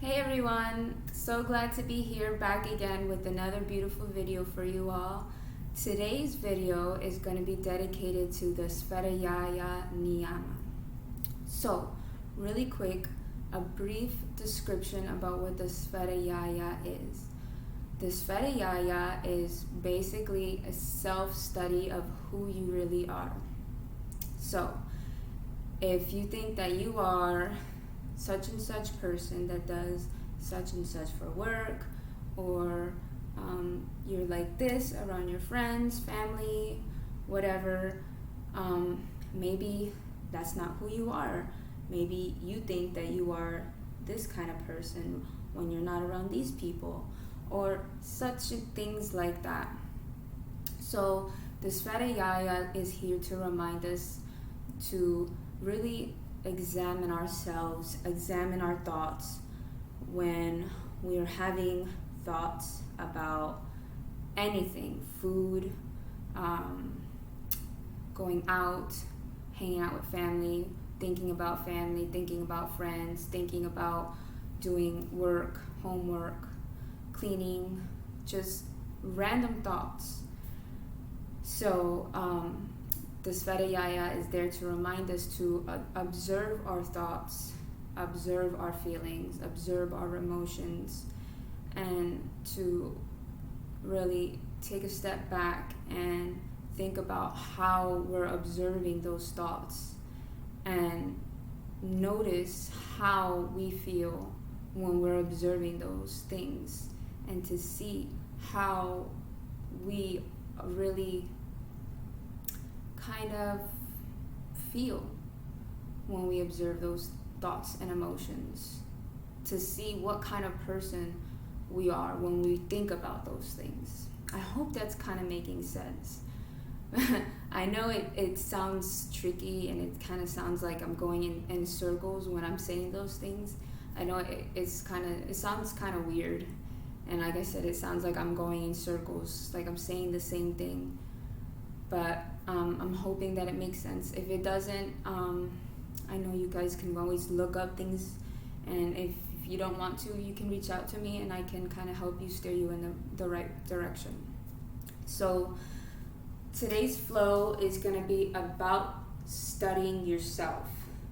Hey everyone, so glad to be here back again with another beautiful video for you all. Today's video is going to be dedicated to the Svadhyaya Niyama. So, really quick, a brief description about what the Svadhyaya is. The Svadhyaya is basically a self-study of who you really are. So, if you think that you are such and such person that does such and such for work, or you're like this around your friends, family, whatever, maybe that's not who you are. Maybe you think that you are this kind of person when you're not around these people, or such things like that. So the Svadhyaya is here to remind us to really examine ourselves, examine our thoughts when we're having thoughts about anything, food, going out, hanging out with family, thinking about friends, thinking about doing work, homework, cleaning, just random thoughts. So the Svadhyaya is there to remind us to observe our thoughts, observe our feelings, observe our emotions, and to really take a step back and think about how we're observing those thoughts and notice how we feel when we're observing those things, and to see how we really kind of feel when we observe those thoughts and emotions, to see what kind of person we are when we think about those things. I hope that's kind of making sense. I know it sounds tricky, and it kind of sounds like I'm going in circles when I'm saying those things. I know it sounds kind of weird, and like I said, it sounds like I'm going in circles, like I'm saying the same thing, but I'm hoping that it makes sense. If it doesn't, I know you guys can always look up things, and if you don't want to, you can reach out to me and I can kind of help you steer you in the right direction. So today's flow is going to be about studying yourself.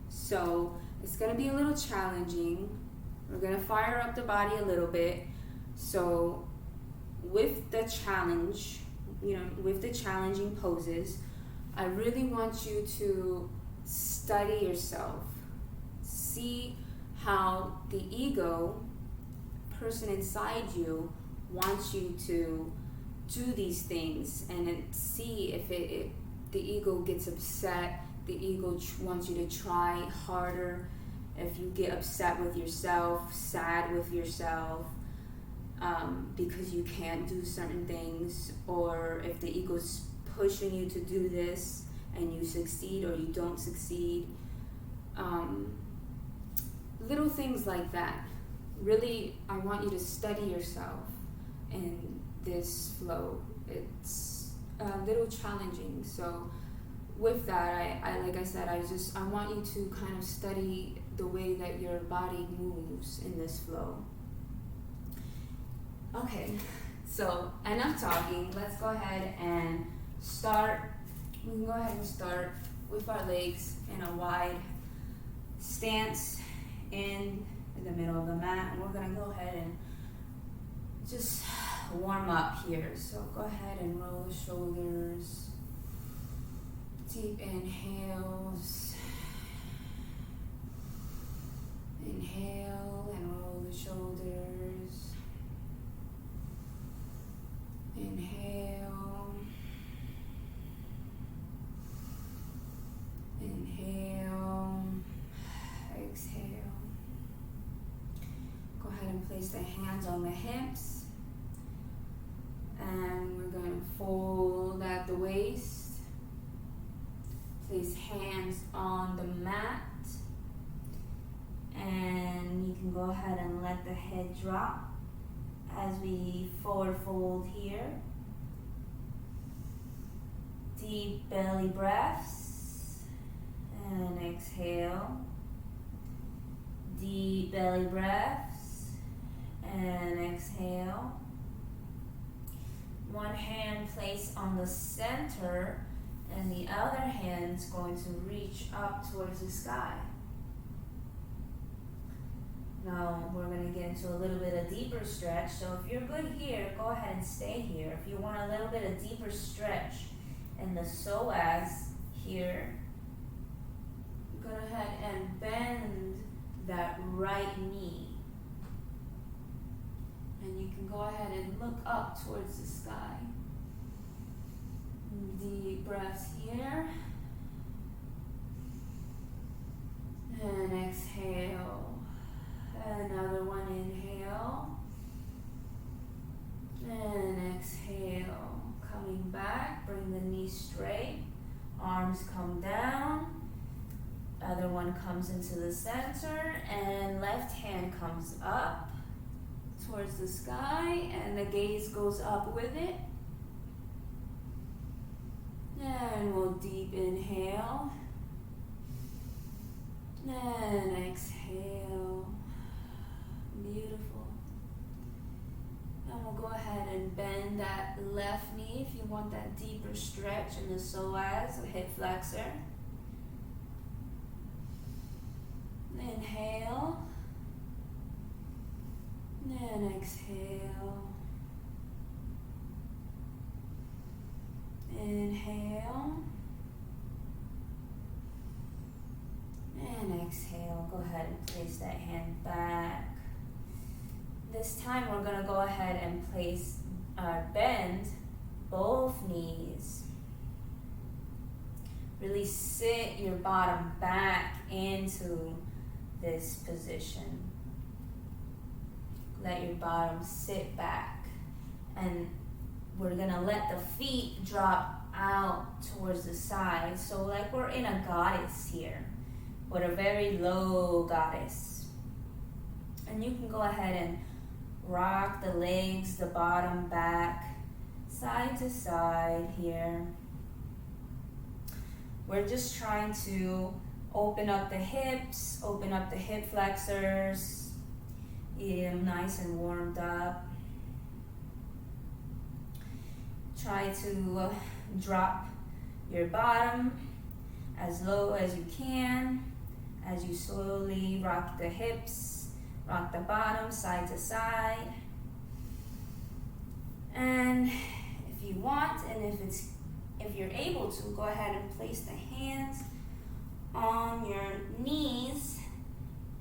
So it's going to be a little challenging. We're going to fire up the body a little bit. So with the challenge, with the challenging poses, I really want you to study yourself. See how the ego person inside you wants you to do these things, and then see if the ego gets upset, the ego wants you to try harder. If you get upset with yourself, sad with yourself, because you can't do certain things, or if the ego's pushing you to do this and you succeed or you don't succeed, little things like that. Really, I want you to study yourself in this flow. It's a little challenging, so with that, I like I said, I want you to kind of study the way that your body moves in this flow. Okay, so enough talking. Let's go ahead and start. We can go ahead and start with our legs in a wide stance in the middle of the mat. And we're going to go ahead and just warm up here. So go ahead and roll the shoulders. Deep inhales. Inhale and roll the shoulders. Inhale. Inhale. Exhale. Go ahead and place the hands on the hips. And we're going to fold at the waist. Place hands on the mat. And you can go ahead and let the head drop as we forward fold here. Deep belly breaths. And exhale. Deep belly breaths. And exhale. One hand placed on the center, and the other hand is going to reach up towards the sky. Now we're going to get into a little bit of deeper stretch. So if you're good here, go ahead and stay here. If you want a little bit of deeper stretch in the psoas here, go ahead and bend that right knee. And you can go ahead and look up towards the sky. Deep breaths here. And exhale. Another one, inhale. And exhale. Coming back, bring the knee straight. Arms come down. Other one comes into the center. And left hand comes up towards the sky. And the gaze goes up with it. And we'll deep inhale. And exhale. Beautiful. And we'll go ahead and bend that left knee if you want that deeper stretch in the psoas, the hip flexor. Inhale. And exhale. Inhale. And exhale. Go ahead and place that hand back. This time we're going to go ahead and bend both knees. Really sit your bottom back into this position. Let your bottom sit back. And we're going to let the feet drop out towards the side. So like we're in a goddess here, but a very low goddess. And you can go ahead and rock the legs, the bottom back, side to side here. We're just trying to open up the hips, open up the hip flexors, get them nice and warmed up. Try to drop your bottom as low as you can as you slowly rock the hips, rock the bottom side to side. And if you want, and if you're able to, go ahead and place the hands on your knees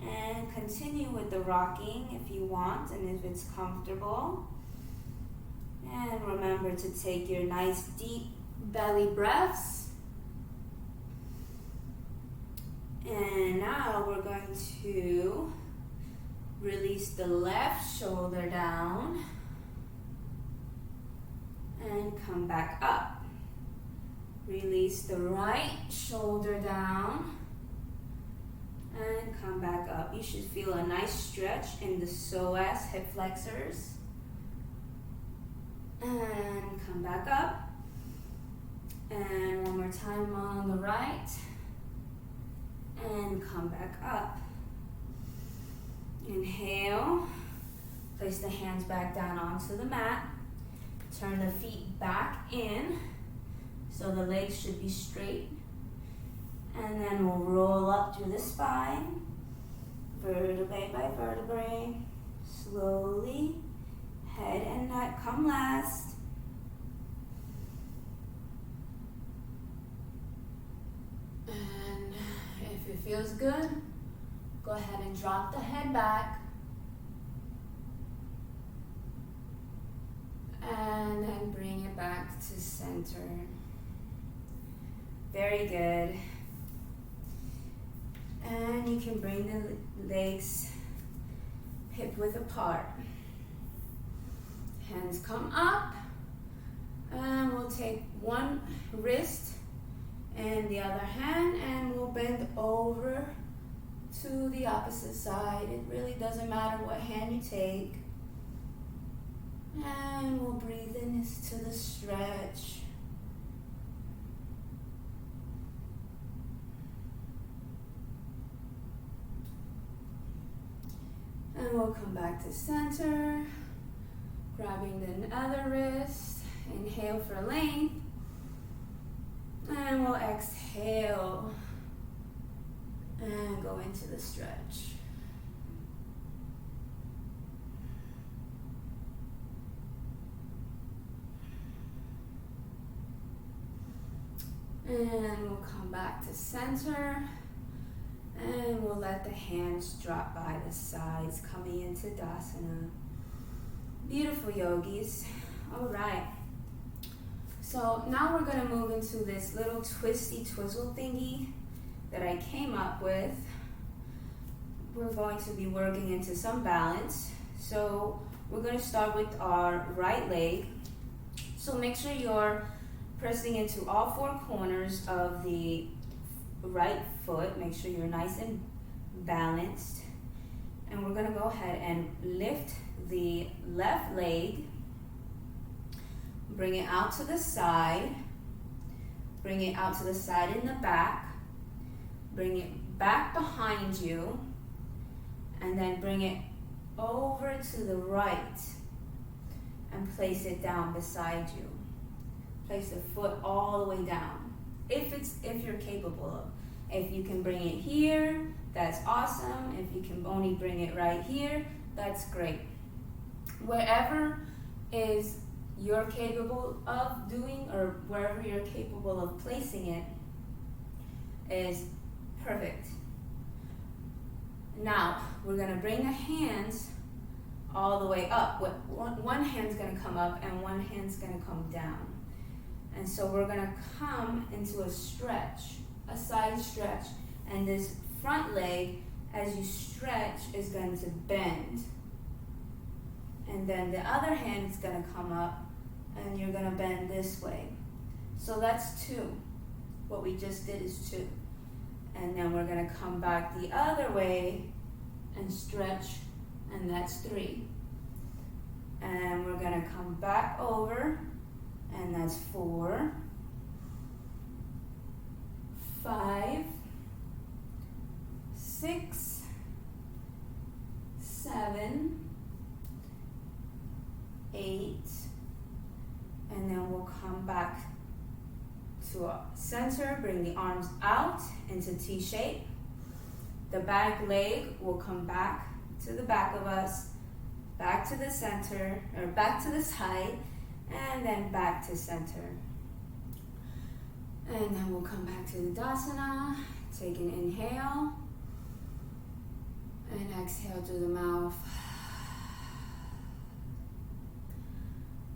and continue with the rocking if you want and if it's comfortable. And remember to take your nice deep belly breaths. And now we're going to release the left shoulder down and come back up. Release the right shoulder down and come back up. You should feel a nice stretch in the psoas, hip flexors. And come back up. And one more time on the right. And come back up. Inhale. Place the hands back down onto the mat. Turn the feet back in. So the legs should be straight. And then we'll roll up through the spine. Vertebrae by vertebrae. Slowly. Head and neck come last. And if it feels good, go ahead and drop the head back. And then bring it back to center. Very good. And you can bring the legs hip width apart. Hands come up, and we'll take one wrist and the other hand, and we'll bend over to the opposite side. It really doesn't matter what hand you take. And we'll breathe into the stretch. And we'll come back to center, grabbing the other wrist. Inhale for length. And we'll exhale and go into the stretch. And we'll come back to center. And we'll let the hands drop by the sides, coming into Dasana. Beautiful, yogis. All right. So now we're going to move into this little twisty twizzle thingy that I came up with. We're going to be working into some balance. So we're going to start with our right leg. So make sure you're pressing into all four corners of the right foot. Make sure you're nice and balanced. And we're going to go ahead and lift the left leg. Bring it out to the side. Bring it out to the side in the back. Bring it back behind you. And then bring it over to the right. And place it down beside you. Place the foot all the way down. If you're capable of. If you can bring it here, that's awesome. If you can only bring it right here, that's great. Wherever is you're capable of doing, or wherever you're capable of placing it, is perfect. Now, we're going to bring the hands all the way up. One hand's going to come up and one hand's going to come down. And so we're going to come into a stretch, a side stretch, and this front leg, as you stretch, is going to bend. And then the other hand is going to come up, and you're going to bend this way. So that's 2. What we just did is 2. And then we're going to come back the other way and stretch, and that's 3. And we're going to come back over, and that's 4, 5, 6, 7, 8, and then we'll come back to our center. Bring the arms out into T shape. The back leg will come back to the back of us, back to the center, or back to the side, and then back to center. And then we'll come back to the Dasana. Take an inhale and exhale through the mouth.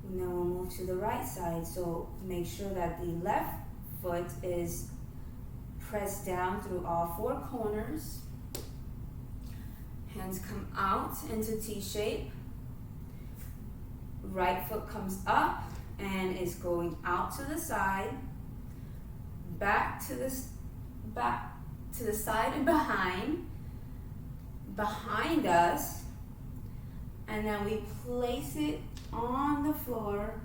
And then we'll move to the right side. So make sure that the left foot is pressed down through all 4 corners. Hands come out into T shape. Right foot comes up and is going out to the side, back to the side and behind us, and then we place it on the floor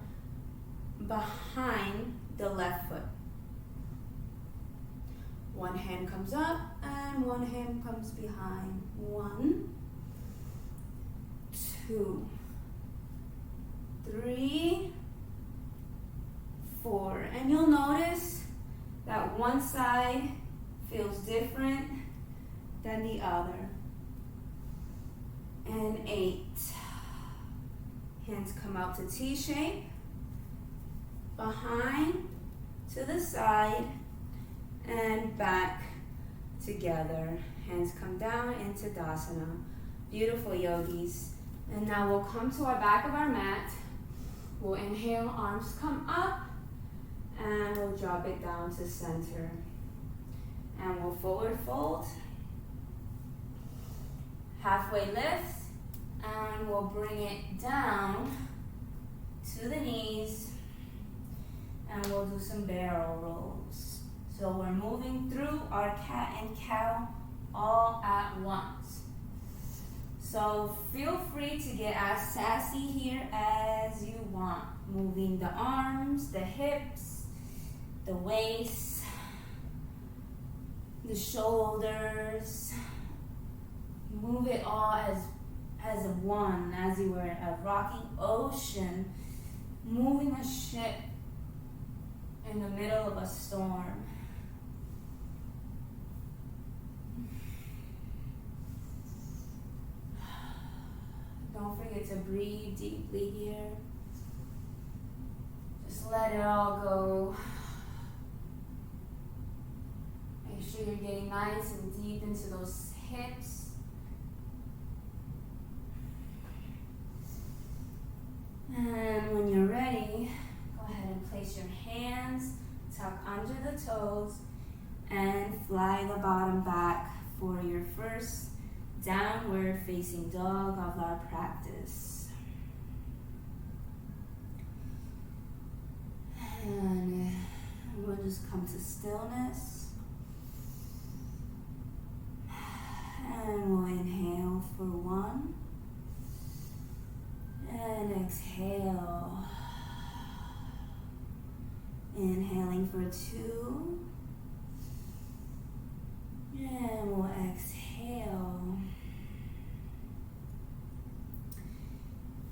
behind the left foot. One hand comes up and one hand comes behind. 1, 2, 3, 4. And you'll notice that one side feels different than the other. And 8. Hands come out to T shape, behind, to the side, and back together. Hands come down into Dasana. Beautiful, yogis. And now we'll come to our back of our mat. We'll inhale, arms come up, and we'll drop it down to center. And we'll forward fold, halfway lift, and we'll bring it down to the knees, and we'll do some barrel rolls. So we're moving through our cat and cow all at once. So feel free to get as sassy here as you want. Moving the arms, the hips, the waist, the shoulders. Move it all as one, as you were a rocking ocean, moving a ship in the middle of a storm. Don't forget to breathe deeply here. Just let it all go. Make sure you're getting nice and deep into those hips. And when you're ready, go ahead and place your hands, tuck under the toes, and fly the bottom back for your first downward facing dog of our practice. And we'll just come to stillness. And we'll inhale for 1. And exhale. Inhaling for 2. And we'll exhale.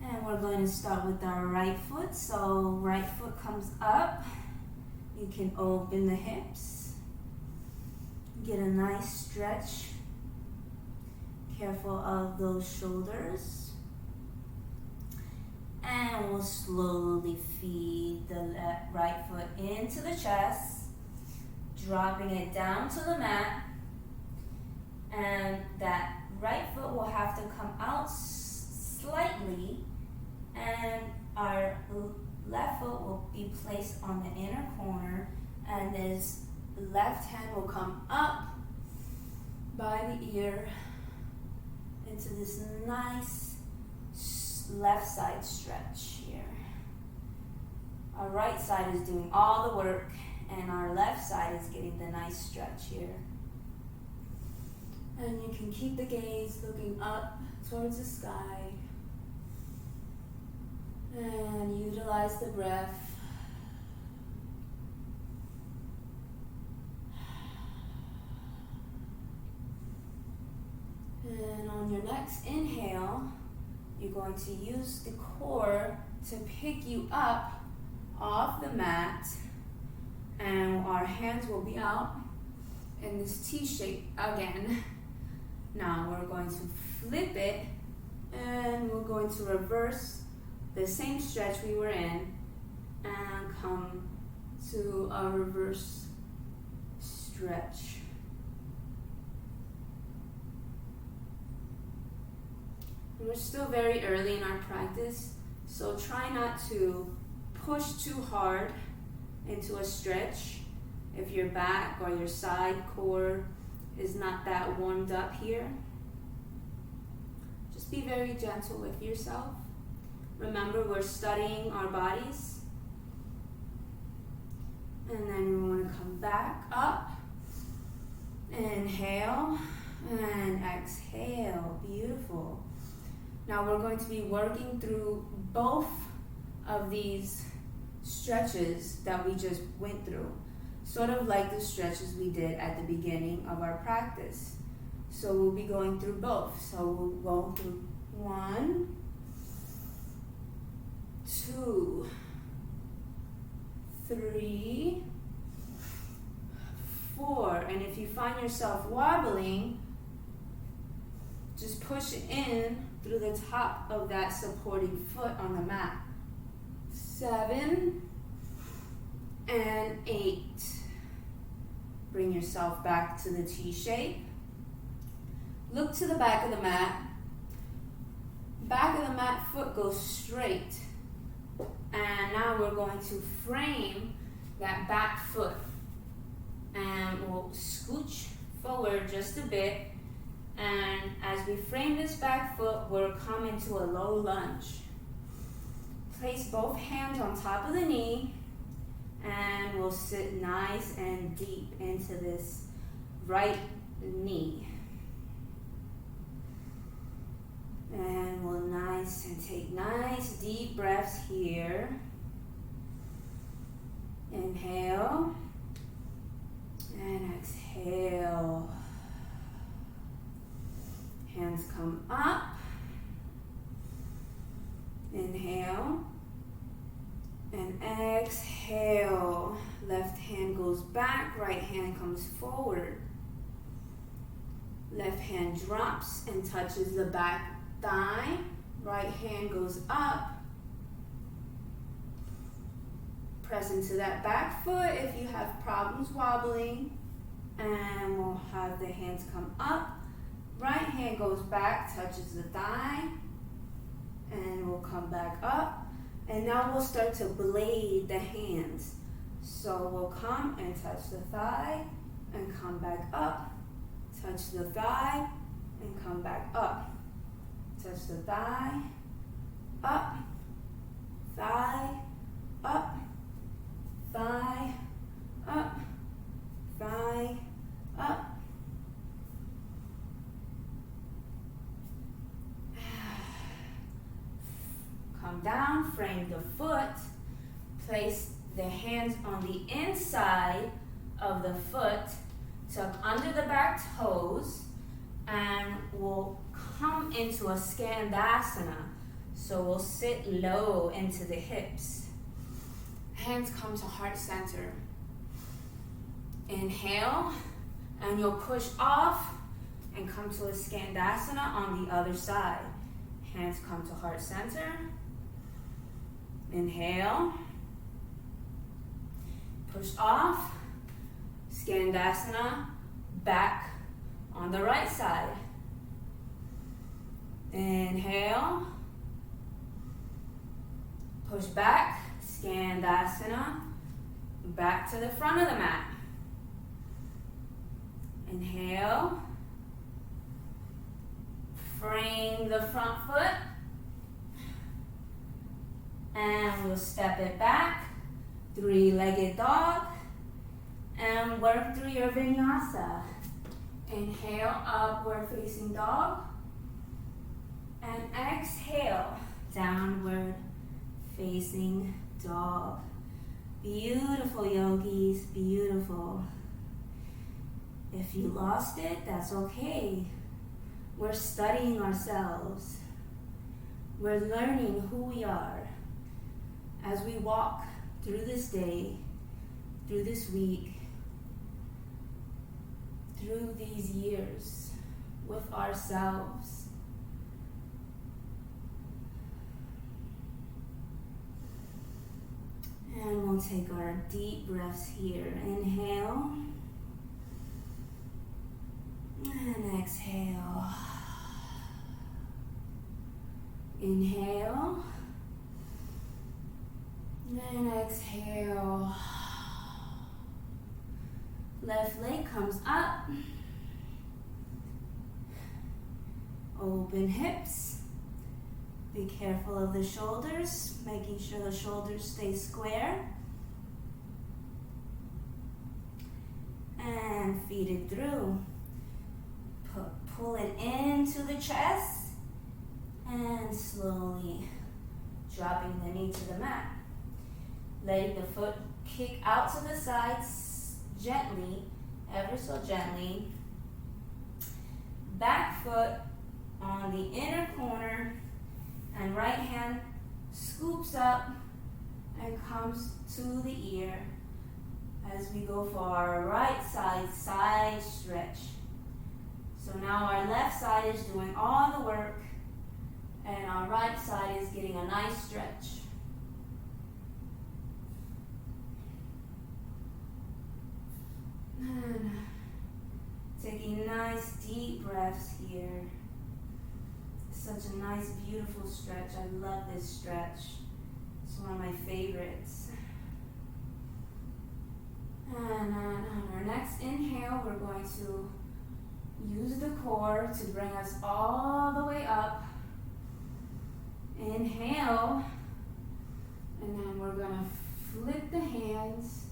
And we're going to start with our right foot. So right foot comes up. You can open the hips. Get a nice stretch. Careful of those shoulders. And we'll slowly feed the right foot into the chest, dropping it down to the mat. And that right foot will have to come out slightly, and our left foot will be placed on the inner corner, and this left hand will come up by the ear into this nice left side stretch here. Our right side is doing all the work, and our left side is getting the nice stretch here. And you can keep the gaze looking up towards the sky. And utilize the breath. And on your next inhale, you're going to use the core to pick you up off the mat, and our hands will be out in this T shape again. Now we're going to flip it, and we're going to reverse the same stretch we were in and come to a reverse stretch. We're still very early in our practice, so try not to push too hard into a stretch if your back or your side core is not that warmed up here. Just be very gentle with yourself. Remember, we're studying our bodies. And then we want to come back up. Inhale and exhale. Beautiful. Now we're going to be working through both of these stretches that we just went through. Sort of like the stretches we did at the beginning of our practice. So we'll be going through both. So we'll go through 1, 2, 3, 4. And if you find yourself wobbling, just push in through the top of that supporting foot on the mat. 7 and 8. Bring yourself back to the T shape. Look to the back of the mat. Back of the mat foot goes straight. And now we're going to frame that back foot. And we'll scooch forward just a bit. And as we frame this back foot, we'll come into a low lunge. Place both hands on top of the knee. And we'll sit nice and deep into this right knee. And we'll take nice deep breaths here. Inhale and exhale. Hands come up goes back, right hand comes forward. Left hand drops and touches the back thigh. Right hand goes up. Press into that back foot if you have problems wobbling. And we'll have the hands come up. Right hand goes back, touches the thigh. And we'll come back up. And now we'll start to blade the hands. So we'll come and touch the thigh and come back up. Touch the thigh and come back up. Touch the thigh, up, thigh, up, thigh, up, thigh, up. Come down, frame the foot, place the hands on the inside of the foot, tuck under the back toes, and we'll come into a skandasana. So we'll sit low into the hips. Hands come to heart center. Inhale, and you'll push off and come to a skandasana on the other side. Hands come to heart center. Inhale. Push off. Skandasana, back on the right side. Inhale. Push back. Skandasana, back to the front of the mat. Inhale. Frame the front foot. And we'll step it back. Three-legged dog. And work through your vinyasa. Inhale, upward facing dog. And exhale, downward facing dog. Beautiful, yogis, beautiful. If you lost it, that's okay. We're studying ourselves. We're learning who we are as we walk through this day, through this week, through these years with ourselves. And we'll take our deep breaths here. Inhale. And exhale. Inhale. And exhale. Left leg comes up. Open hips. Be careful of the shoulders, making sure the shoulders stay square. And feed it through. Pull it into the chest. And slowly dropping the knee to the mat. Letting the foot kick out to the sides gently, ever so gently. Back foot on the inner corner. And right hand scoops up and comes to the ear as we go for our right side stretch. So now our left side is doing all the work and our right side is getting a nice stretch. And taking nice deep breaths here. Such a nice, beautiful stretch. I love this stretch. It's one of my favorites. And on our next inhale, we're going to use the core to bring us all the way up. Inhale. And then we're going to flip the hands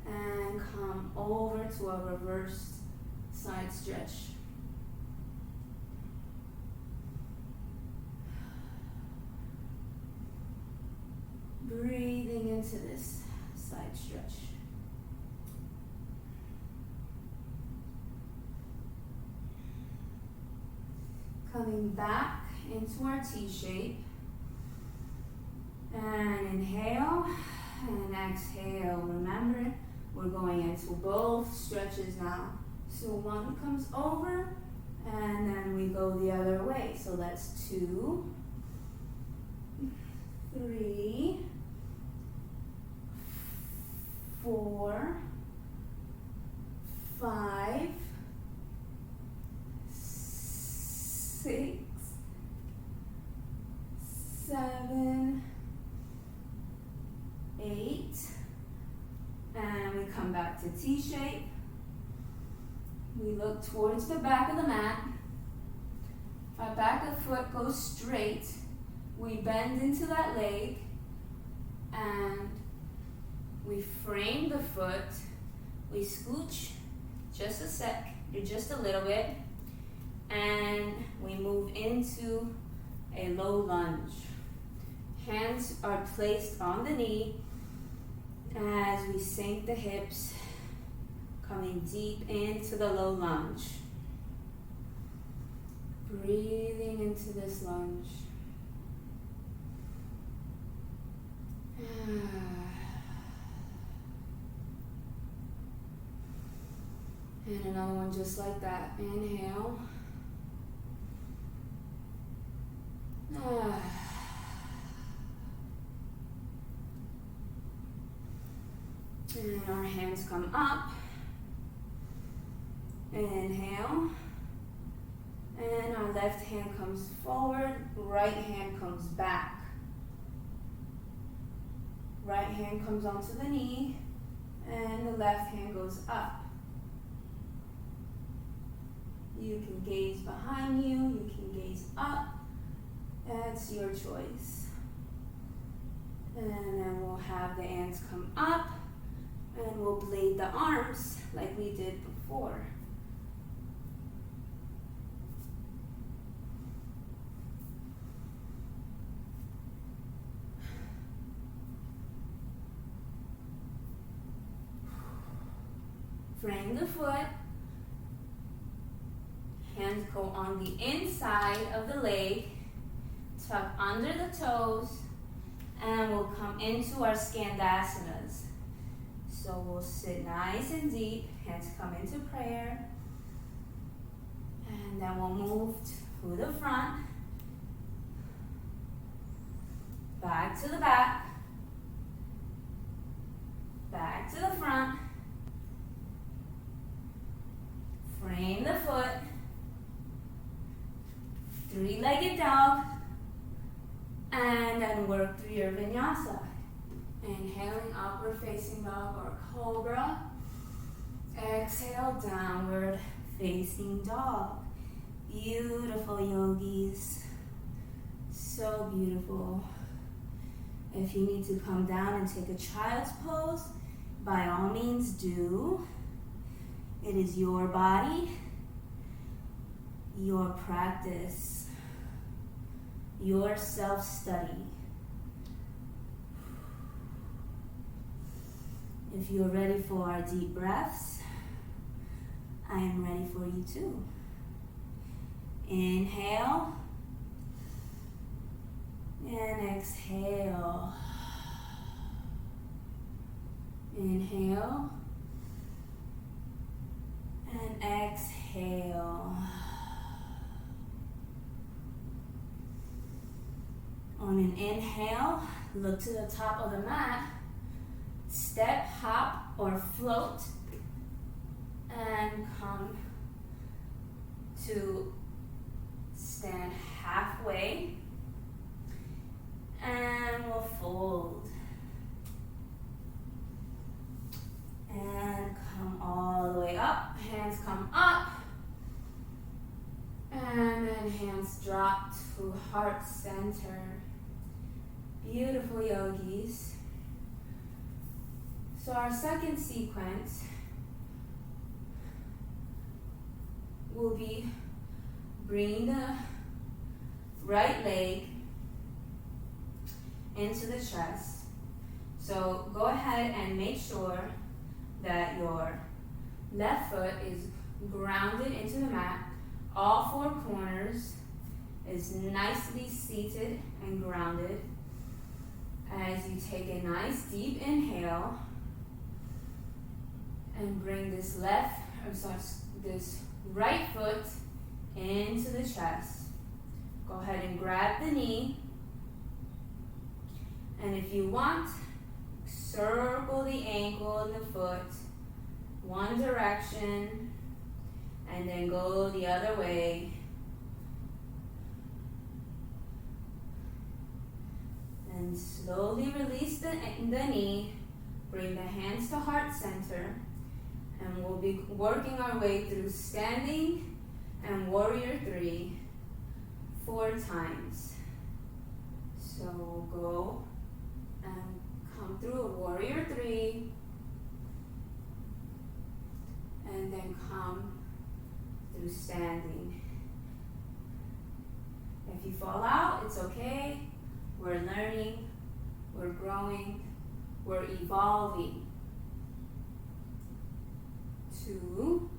and come over to a reversed side stretch. Breathing into this side stretch. Coming back into our T shape. And inhale and exhale. Remember, We're going into both stretches now. So one comes over and then we go the other way. So that's 2, 3, 4, 5, 6, 7, 8, and we come back to T shape. We look towards the back of the mat. Our back of the foot goes straight. We bend into that leg and we frame the foot. We scooch just a sec, just a little bit, and we move into a low lunge. Hands are placed on the knee as we sink the hips, coming deep into the low lunge. Breathing into this lunge. And another one just like that. Inhale. And our hands come up. Inhale. And our left hand comes forward, right hand comes back. Right hand comes onto the knee, and the left hand goes up. You can gaze behind you, you can gaze up. That's your choice. And then we'll have the hands come up, and we'll blade the arms like we did before. Frame the foot. Hands go on the inside of the leg, tuck under the toes, and we'll come into our Skandhasanas. So we'll sit nice and deep, hands come into prayer, and then we'll move to the front, back to the back, back to the front, frame the foot, three-legged dog, and then work through your vinyasa. Inhaling, upward facing dog or cobra. Exhale, downward facing dog. Beautiful, yogis. So beautiful. If you need to come down and take a child's pose, by all means do. It is your body, your practice, your self-study. If you're ready for our deep breaths, I am ready for you too. Inhale and exhale. Inhale and exhale. On an inhale, look to the top of the mat, step, hop, or float, and come to stand halfway, and we'll fold. And come all the way up, hands come up, and then hands drop to heart center. Beautiful, yogis. So our second sequence will be bringing the right leg into the chest. So go ahead and make sure that your left foot is grounded into the mat. All four corners is nicely seated and grounded. As you take a nice deep inhale And bring this this right foot into the chest. Go ahead and grab the knee. And if you want, circle the ankle and the foot one direction and then go the other way. And slowly release the knee. Bring the hands to heart center. And we'll be working our way through standing and warrior 3 4 times. So we'll go and come through a warrior 3 and then come through standing. If you fall out, it's okay. We're learning, we're growing, we're evolving. 2,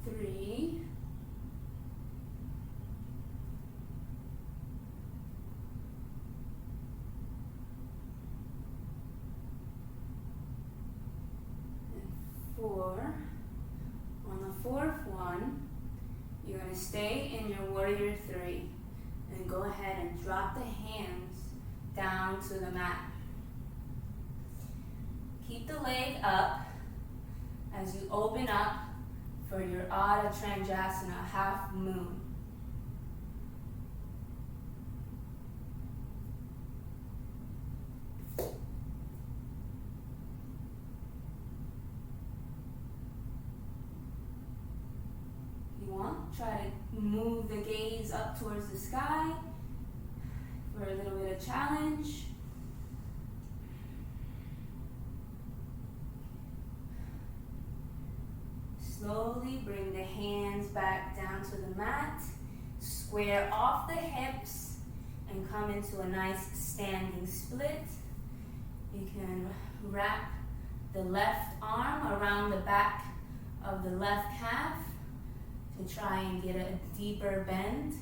3, and 4. On the 4th one, you're going to stay in your warrior 3 and go ahead and drop the hands down to the mat. Keep the leg up as you open up for your Ardha Chandrasana, half moon. Try to move the gaze up towards the sky for a little bit of challenge. Slowly bring the hands back down to the mat. Square off the hips and come into a nice standing split. You can wrap the left arm around the back of the left calf to try and get a deeper bend.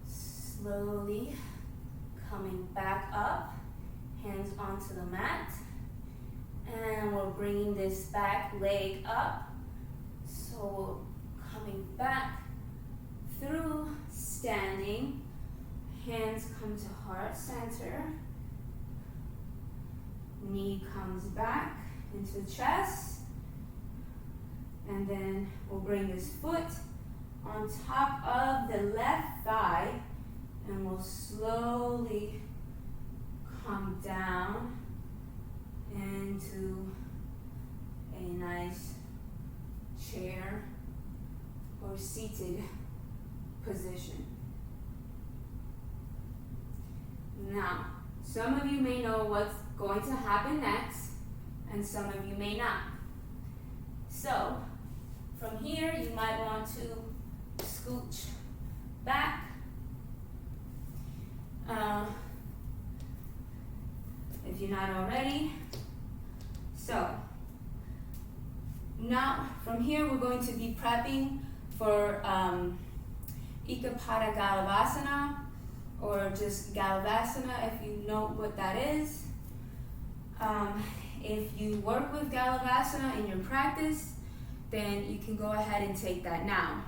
Slowly coming back up, hands onto the mat, and we're bringing this back leg up. So coming back through standing, hands come to heart center, knee comes back into chest, and then we'll bring this foot on top of the left thigh, and we'll slowly come down into a nice chair or seated position. Now, some of you may know what's going to happen next, and some of you may not. So, from here, you might want to scooch back. If you're not already. So, now from here, we're going to be prepping for Ekapada Galavasana, or just Galavasana, if you know what that is. If you work with Galavasana in your practice, then you can go ahead and take that now.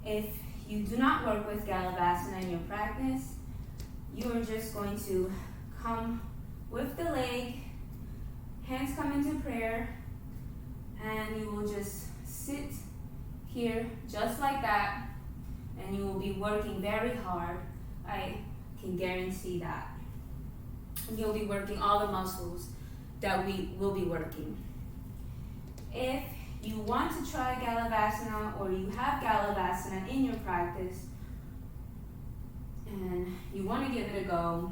If you do not work with Galavasana in your practice, you are just going to come with the leg, hands come into prayer, and you will just sit here just like that, and you will be working very hard. I can guarantee that. You'll be working all the muscles that we will be working. If you want to try Galavasana, or you have Galavasana in your practice and you want to give it a go,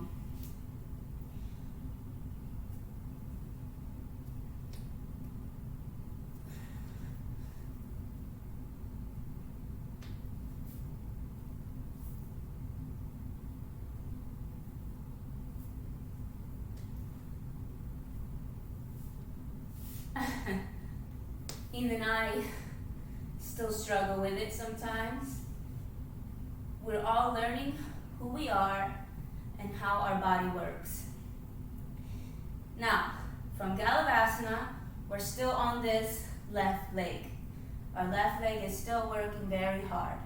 even I still struggle with it sometimes. We're all learning who we are and how our body works. Now, from Galavasana, we're still on this left leg. Our left leg is still working very hard.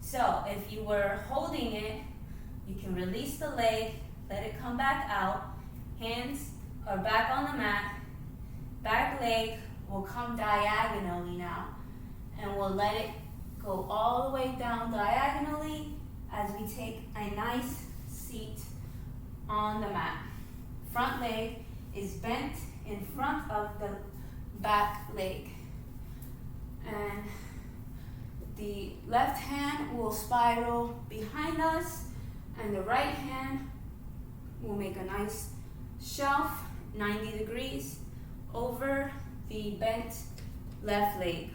So if you were holding it, you can release the leg, let it come back out. Hands are back on the mat. Back leg will come diagonally now. And we'll let it go all the way down diagonally as we take a nice seat on the mat. Front leg is bent in front of the back leg. And the left hand will spiral behind us, and the right hand will make a nice shelf, 90 degrees, over the bent left leg.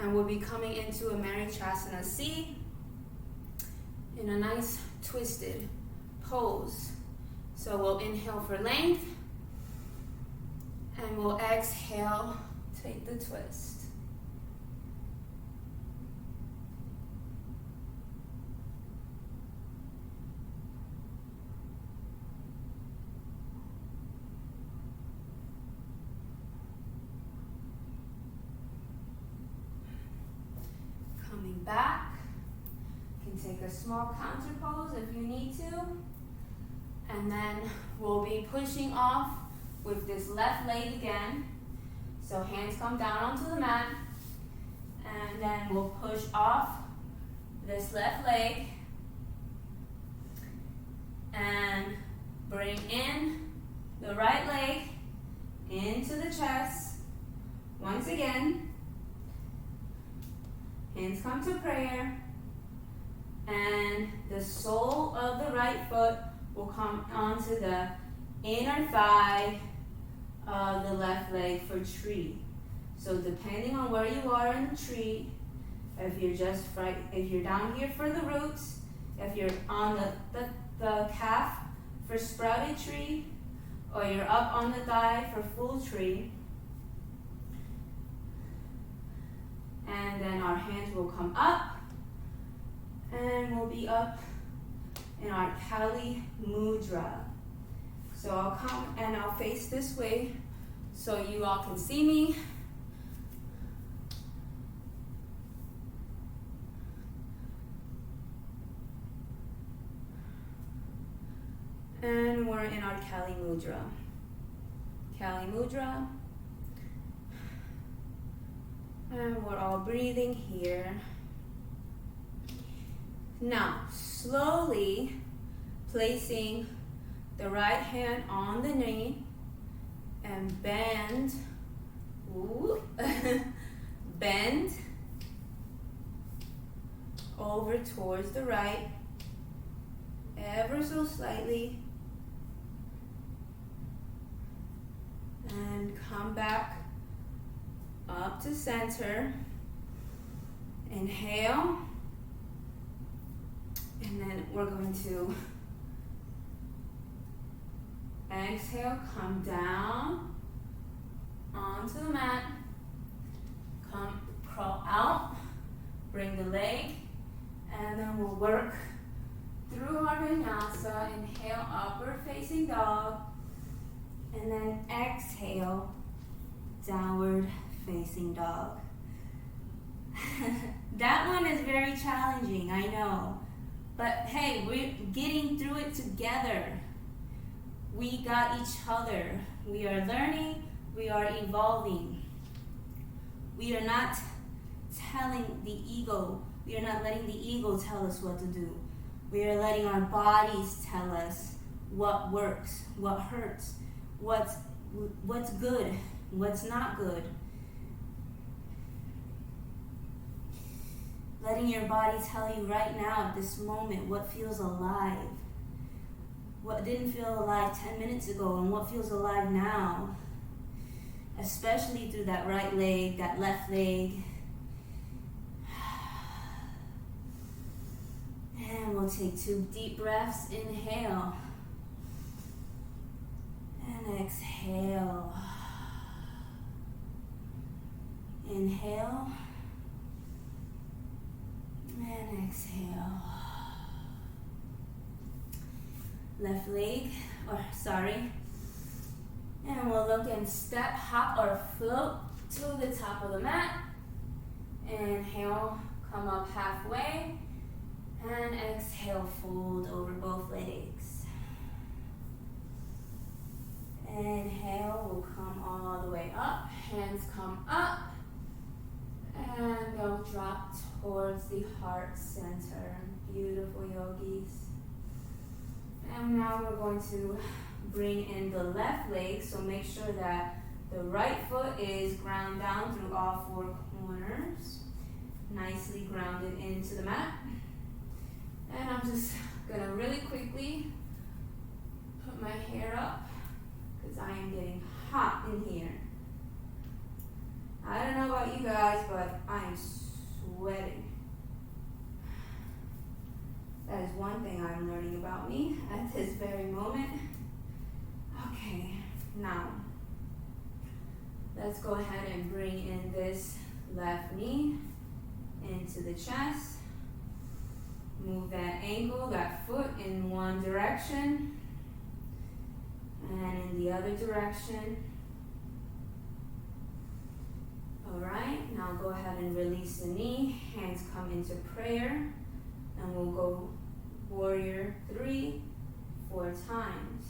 And we'll be coming into a Marichasana C in a nice twisted pose. So we'll inhale for length, and we'll exhale, take the twist. Coming back, you can take a small counter pose if you need to. And then we'll be pushing off with this left leg again. So hands come down onto the mat. And then we'll push off this left leg. And bring in the right leg into the chest. Once again. Hands come to prayer. And the sole of the right foot will come onto the inner thigh of the left leg for tree. So depending on where you are in the tree, if you're down here for the roots, if you're on the calf for sprouted tree, or you're up on the thigh for full tree. And then our hands will come up, and we'll be up in our Kali Mudra. So I'll come and I'll face this way so you all can see me. And we're in our Kali Mudra. Kali Mudra. And we're all breathing here. Now, slowly placing the right hand on the knee and bend, bend over towards the right, ever so slightly, and come back up to center. Inhale. And then we're going to exhale, come down onto the mat, come crawl out, bring the leg, and then we'll work through our vinyasa. Inhale, upward facing dog, and then exhale, downward facing dog. That one is very challenging, I know. But hey, we're getting through it together. We got each other. We are learning. We are evolving. We are not telling the ego. We are not letting the ego tell us what to do. We are letting our bodies tell us what works, what hurts, what's good, what's not good. Letting your body tell you right now at this moment what feels alive. What didn't feel alive 10 minutes ago and what feels alive now. Especially through that right leg, that left leg. And we'll take 2 deep breaths. Inhale. And exhale. Inhale and exhale. Left leg, and we'll look and step, hop, or float to the top of the mat. Inhale, come up halfway, and exhale, fold over both legs. Inhale, we'll come all the way up, hands come up, and they'll drop towards the heart center. Beautiful, yogis. And now we're going to bring in the left leg, so make sure that the right foot is ground down through all four corners. Nicely grounded into the mat. And I'm just gonna really quickly put my hair up because I am getting hot in here. I don't know about you guys, but I am sweating. That is one thing I'm learning about me at this very moment. Okay, now let's go ahead and bring in this left knee into the chest. Move that ankle, that foot in one direction and in the other direction. Alright, now go ahead and release the knee. Hands come into prayer. And we'll go warrior 3, 4 times.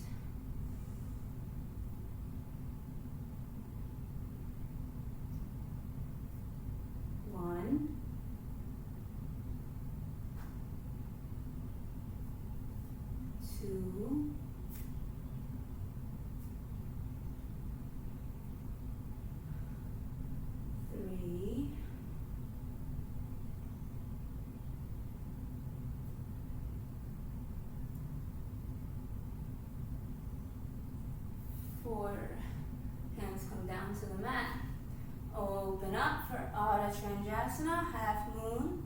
One, 2, 3, 4. Hands come down to the mat. Open up for Ardha Chandrasana, half moon.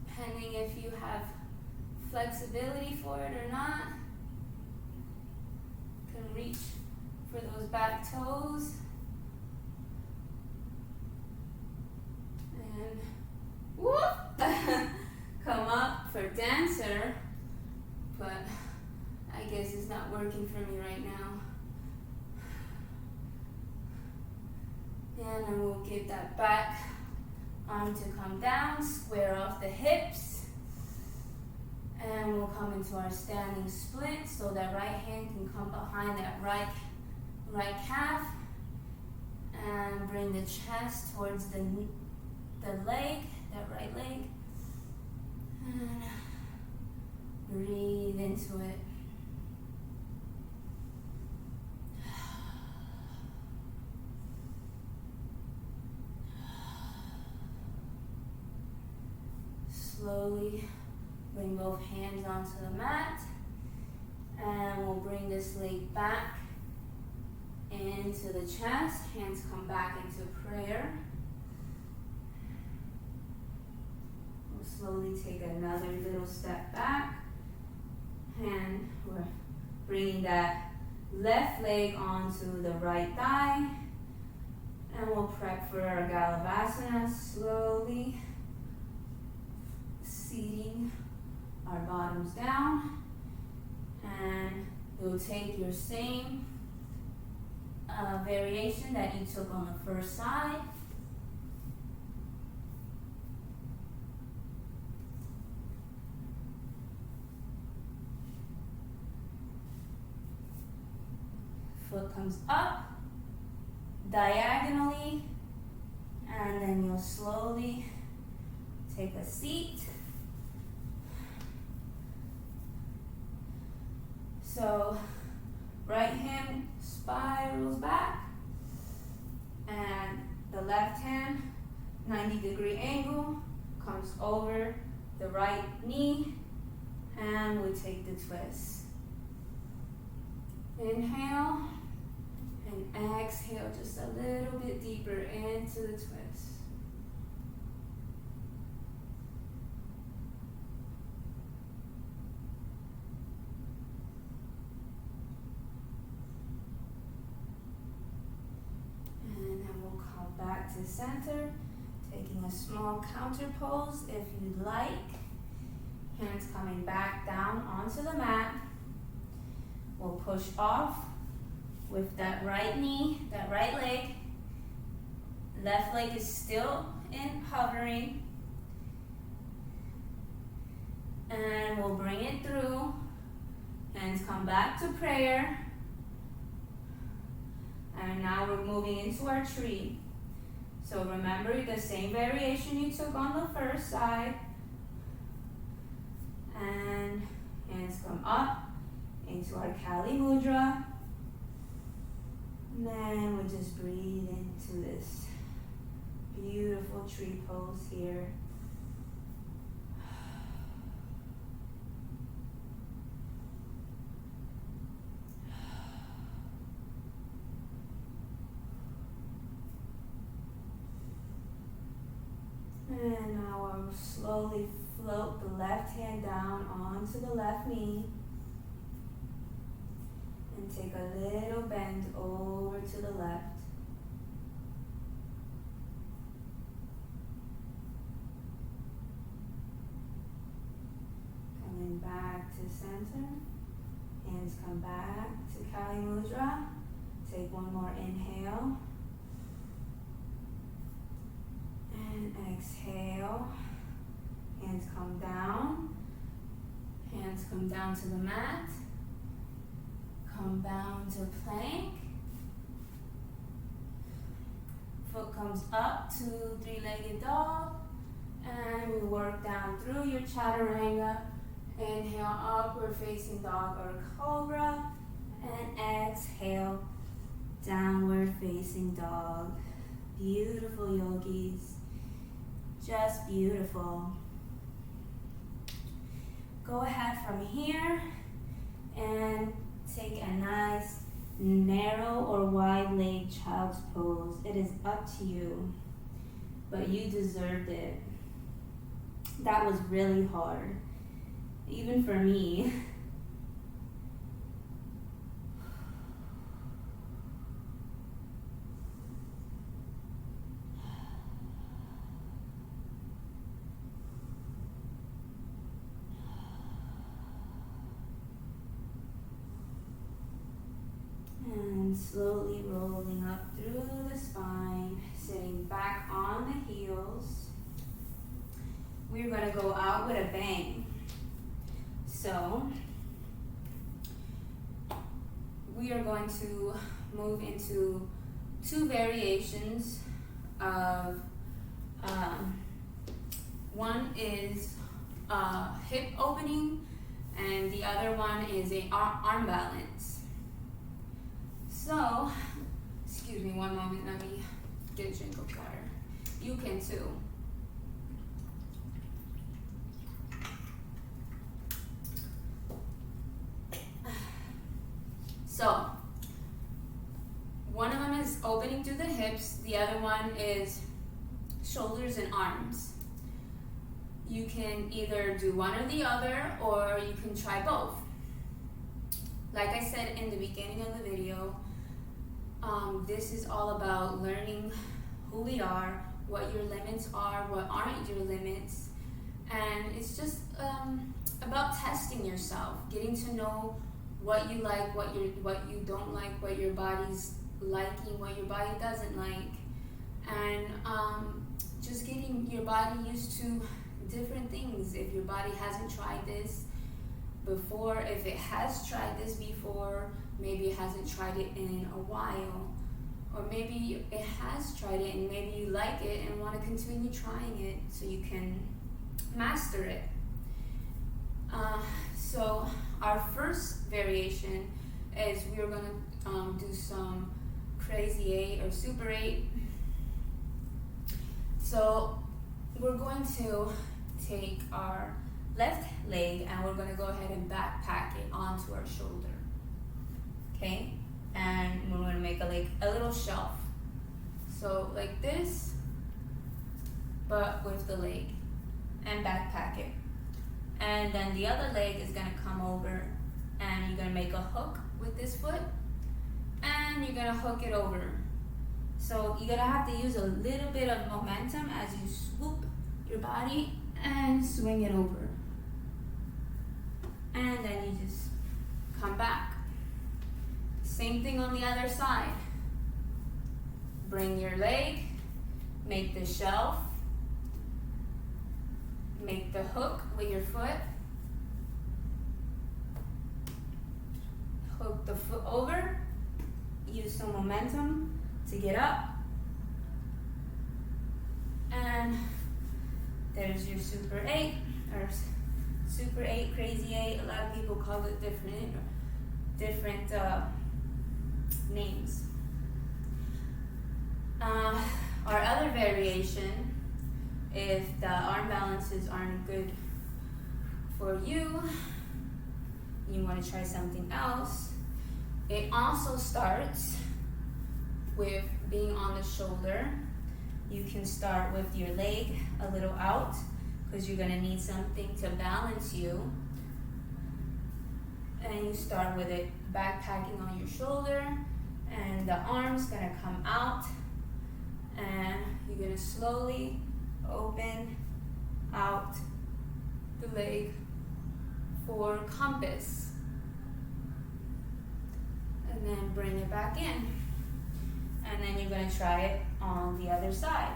Depending if you have flexibility for it or not, you can reach for those back toes. And whoop! Come up for dancer, but I guess it's not working for me right now. And then we'll get that back arm to come down, square off the hips, and we'll come into our standing split, so that right hand can come behind that right calf, and bring the chest towards the leg, that right leg, and breathe into it. Slowly bring both hands onto the mat, and we'll bring this leg back into the chest. Hands come back into prayer. We'll slowly take another little step back, and we're bringing that left leg onto the right thigh, and we'll prep for our Galavasana slowly. Seating our bottoms down, and you'll take your same variation that you took on the first side. Foot comes up diagonally, and then you'll slowly take a seat. So right hand spirals back, and the left hand, 90-degree angle, comes over the right knee, and we take the twist. Inhale, and exhale just a little bit deeper into the twist. back to center. Taking a small counter pose if you'd like. Hands coming back down onto the mat. We'll push off with that right knee, that right leg. Left leg is still in hovering. And we'll bring it through. Hands come back to prayer. And now we're moving into our tree. So remember the same variation you took on the first side. And hands come up into our Kali Mudra. And then we'll just breathe into this beautiful tree pose here. And now I'll slowly float the left hand down onto the left knee. And take a little bend over to the left. Coming back to center. Hands come back to Kali Mudra. Take one more inhale. And exhale. Hands come down. Hands come down to the mat. Come down to plank. Foot comes up to three-legged dog. And we work down through your chaturanga. Inhale, upward facing dog or cobra. And exhale, downward facing dog. Beautiful, yogis. Just beautiful. Go ahead from here and take a nice narrow or wide leg child's pose. It is up to you, but you deserved it. That was really hard, even for me. And slowly rolling up through the spine, sitting back on the heels. We're going to go out with a bang. So, we are going to move into two variations of, one is hip opening and the other one is a arm balance. So, excuse me one moment, let me get a drink of water. You can too. So, one of them is opening through the hips, the other one is shoulders and arms. You can either do one or the other, or you can try both. Like I said in the beginning of the video, this is all about learning who we are, what your limits are, what aren't your limits, and it's just about testing yourself, getting to know what you like, what you don't like, what your body's liking, what your body doesn't like, and just getting your body used to different things. If your body hasn't tried this before, if it has tried this before, maybe it hasn't tried it in a while, or maybe it has tried it and maybe you like it and want to continue trying it so you can master it. So our first variation is we're going to do some crazy 8 or super 8. So we're going to take our left leg and we're going to go ahead and backpack it onto our shoulder. Okay? And we're going to make a little shelf. So like this, but with the leg, and backpack it. And then the other leg is going to come over and you're going to make a hook with this foot and you're going to hook it over. So you're gonna have to use a little bit of momentum as you swoop your body and swing it over. And then you just come back. Same thing on the other side. Bring your leg, make the shelf, make the hook with your foot, hook the foot over, use some momentum to get up, and there's your Super 8 or Super 8, Crazy 8. A lot of people call it different names. Our other variation, if the arm balances aren't good for you, you want to try something else. It also starts with being on the shoulder. You can start with your leg a little out because you're going to need something to balance you. And you start with it backpacking on your shoulder, and the arm's going to come out, and you're going to slowly open out the leg for compass. And then bring it back in. And then you're going to try it on the other side.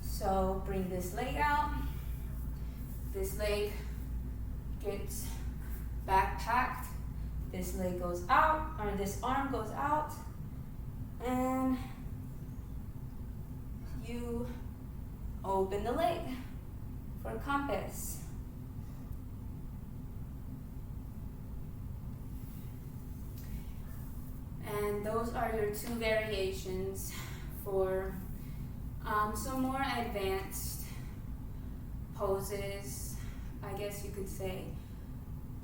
So bring this leg out. This leg gets backpacked. This leg goes out, or this arm goes out. And you open the leg for compass. And those are your two variations for some more advanced poses, I guess you could say,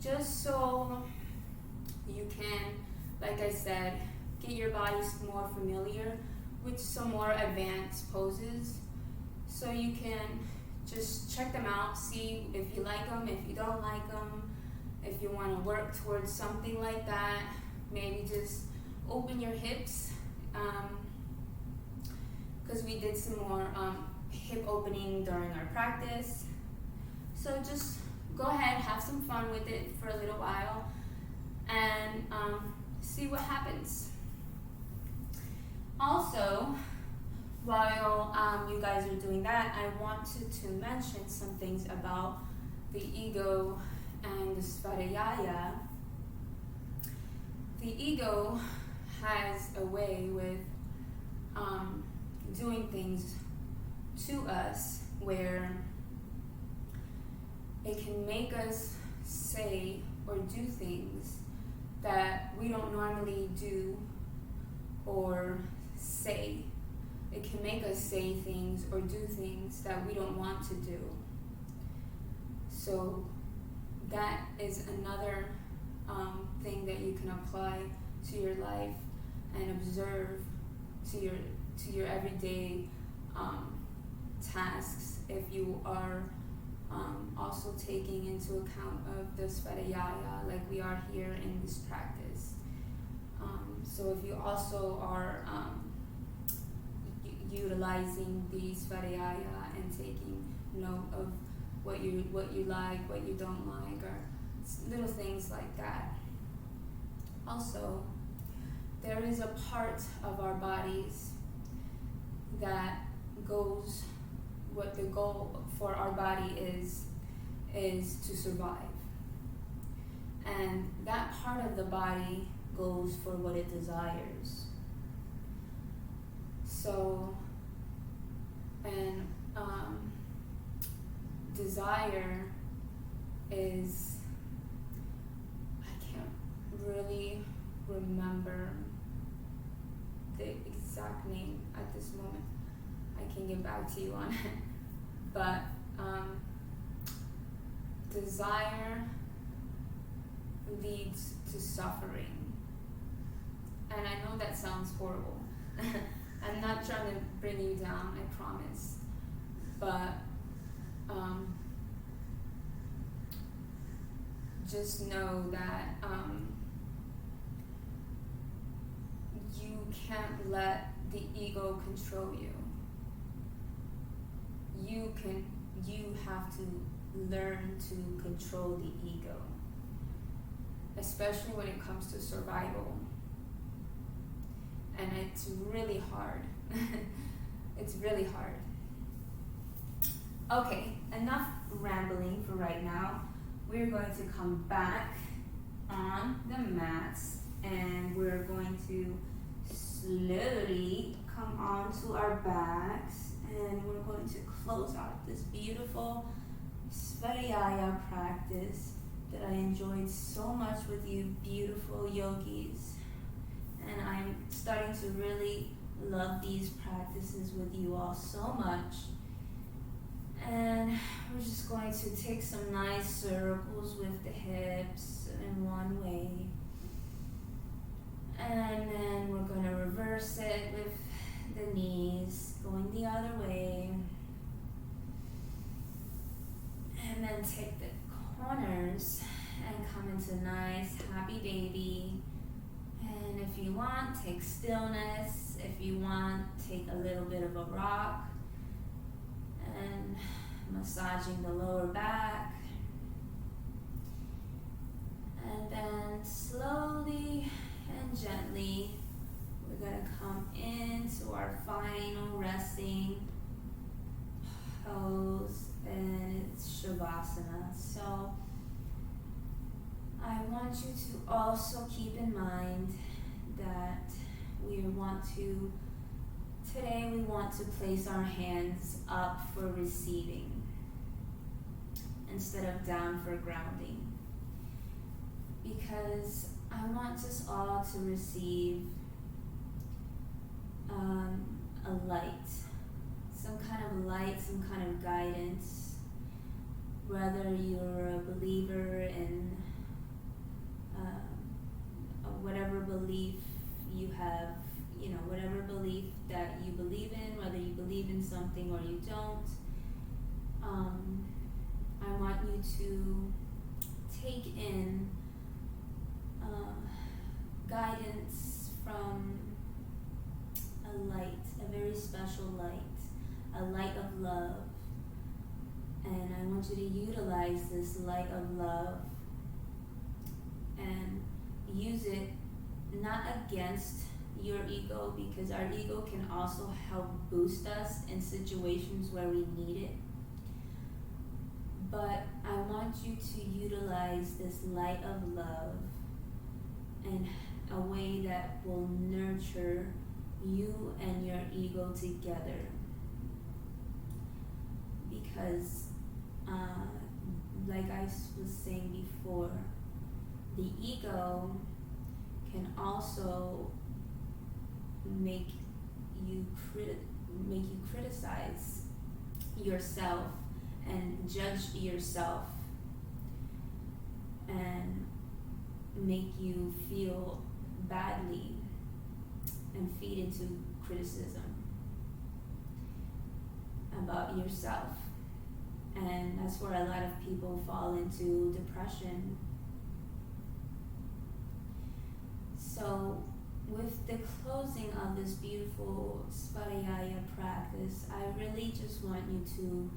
just so you can, like I said, get your body more familiar with some more advanced poses, so you can just check them out, see if you like them, if you don't like them, if you want to work towards something like that. Maybe just open your hips, because we did some more hip opening during our practice. So just go ahead, have some fun with it for a little while, and see what happens. Also, while you guys are doing that, I wanted to mention some things about the ego and the Svadhyaya. The ego has a way with doing things to us where it can make us say or do things that we don't normally do or say. It can make us say things or do things that we don't want to do. So that is another thing that you can apply to your life and observe to your everyday tasks, if you are also taking into account of the Svadhyaya like we are here in this practice. So if you also are utilizing the Svadhyaya and taking note of what you like, what you don't like, or little things like that. Also, there is a part of our bodies that goes, what the goal for our body is to survive. And that part of the body goes for what it desires. So, and desire is, I can't really remember the exact name at this moment. I can get back to you on it. But desire leads to suffering. And I know that sounds horrible. I'm not trying to bring you down, I promise. But just know that you you can't let the ego control you. You have to learn to control the ego, especially when it comes to survival. And it's really hard. It's really hard. Okay, enough rambling for right now. We're going to come back on the mats and we're going to slowly come onto our backs and we're going to close out this beautiful Svadhyaya practice that I enjoyed so much with you beautiful yogis. And I'm starting to really love these practices with you all so much. And we're just going to take some nice circles with the hips in one way. And then we're going to reverse it with the knees going the other way. And then take the corners and come into nice happy baby. And if you want, take stillness. If you want, take a little bit of a rock. And massaging the lower back. And then slowly and gently, we're going to come into our final resting pose, and it's Shavasana. So I want you to also keep in mind that today we want to place our hands up for receiving instead of down for grounding, because I want us all to receive a light, some kind of light, some kind of guidance, whether you're a believer in whatever belief you have, whatever belief that you believe in, whether you believe in something or you don't. I want you to take in guidance from a light, a very special light, a light of love. And I want you to utilize this light of love and use it not against your ego, because our ego can also help boost us in situations where we need it. But I want you to utilize this light of love in a way that will nurture you and your ego together. Because, like I was saying before, the ego can also make you criticize yourself and judge yourself and make you feel badly and feed into criticism about yourself. And that's where a lot of people fall into depression. So with the closing of this beautiful Svadhyaya practice, I really just want you to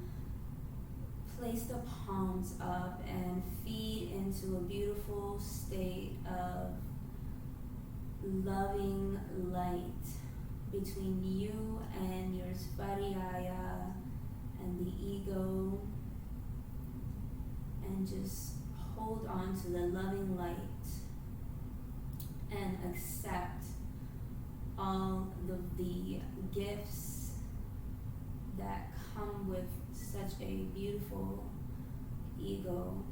place the palms up and feed into a beautiful state of loving light between you and your Svadhyaya and the ego, and just hold on to the loving light and accept all of the gifts that come with such a beautiful ego,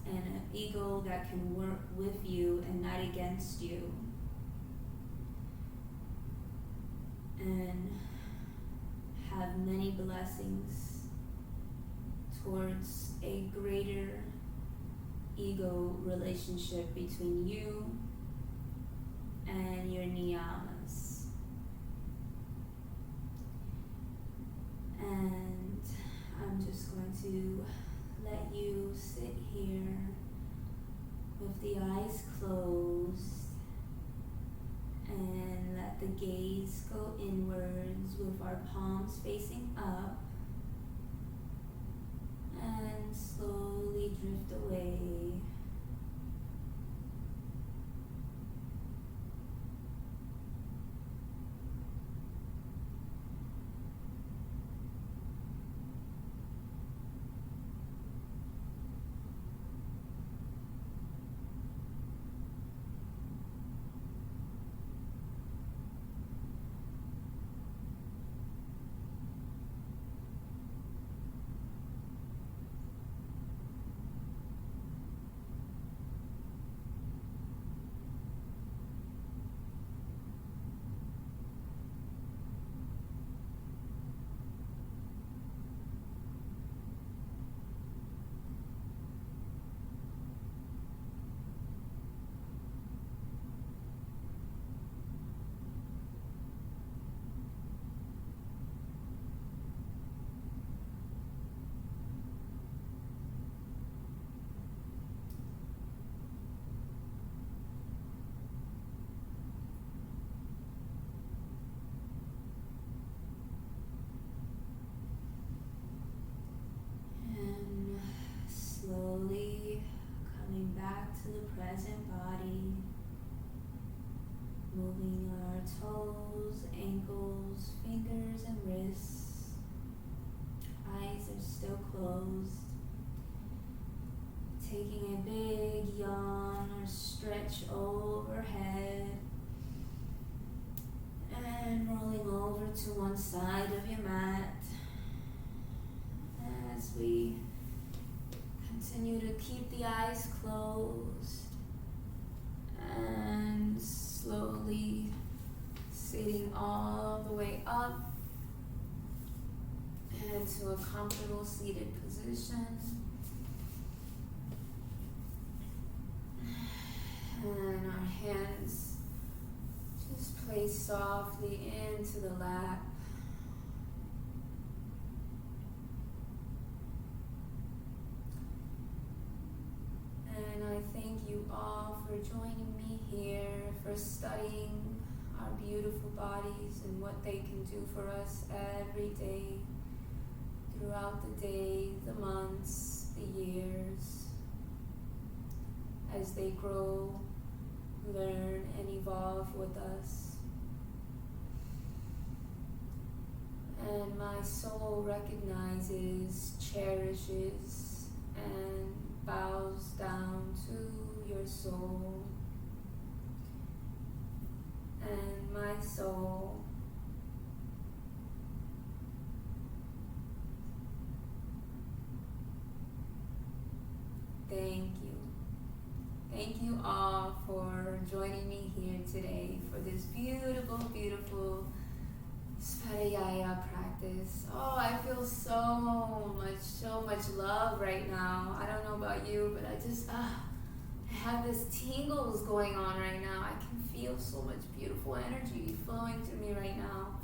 and an ego that can work with you and not against you. And have many blessings towards a greater ego relationship between you and your Niyamas. And I'm just going to let you sit here with the eyes closed And let the gaze go inwards with our palms facing up. And slowly drift away. Slowly coming back to the present body, moving our toes, ankles, fingers, and wrists. Eyes are still closed. Taking a big yawn or stretch overhead. And rolling over to one side of your mat as we continue to keep the eyes closed and slowly sitting all the way up into a comfortable seated position. And our hands just placed softly into the lap. And I thank you all for joining me here, for studying our beautiful bodies and what they can do for us every day, throughout the day, the months, the years, as they grow, learn, and evolve with us. And my soul recognizes, cherishes, and bows down to your soul. And my soul thank you. Thank you all for joining me here today for this beautiful, beautiful Svadhyaya practice. Oh, I feel so much love right now. I don't know about you, but I have this tingles going on right now. I can feel so much beautiful energy flowing through me right now.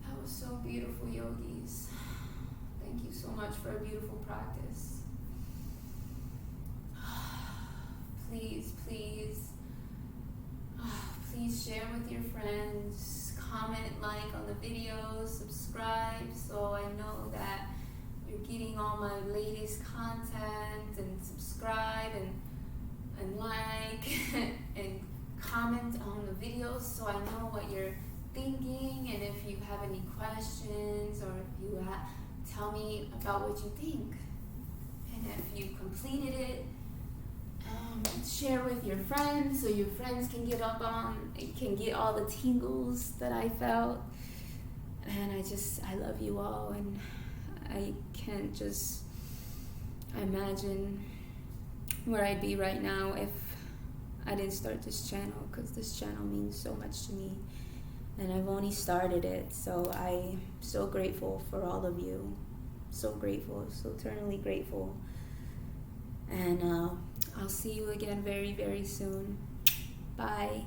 That was so beautiful, yogis. Thank you so much for a beautiful practice. Please share with your friends, comment, like on the videos, subscribe so I know that you're getting all my latest content, and subscribe and like and comment on the videos so I know what you're thinking, and if you have any questions or if you tell me about what you think, and if you completed it. Share with your friends so your friends can get all the tingles that I felt. And I love you all, and I can't just imagine where I'd be right now if I didn't start this channel, because this channel means so much to me and I've only started it. So I'm so grateful for all of you, so grateful, so eternally grateful. And I'll see you again very, very soon. Bye.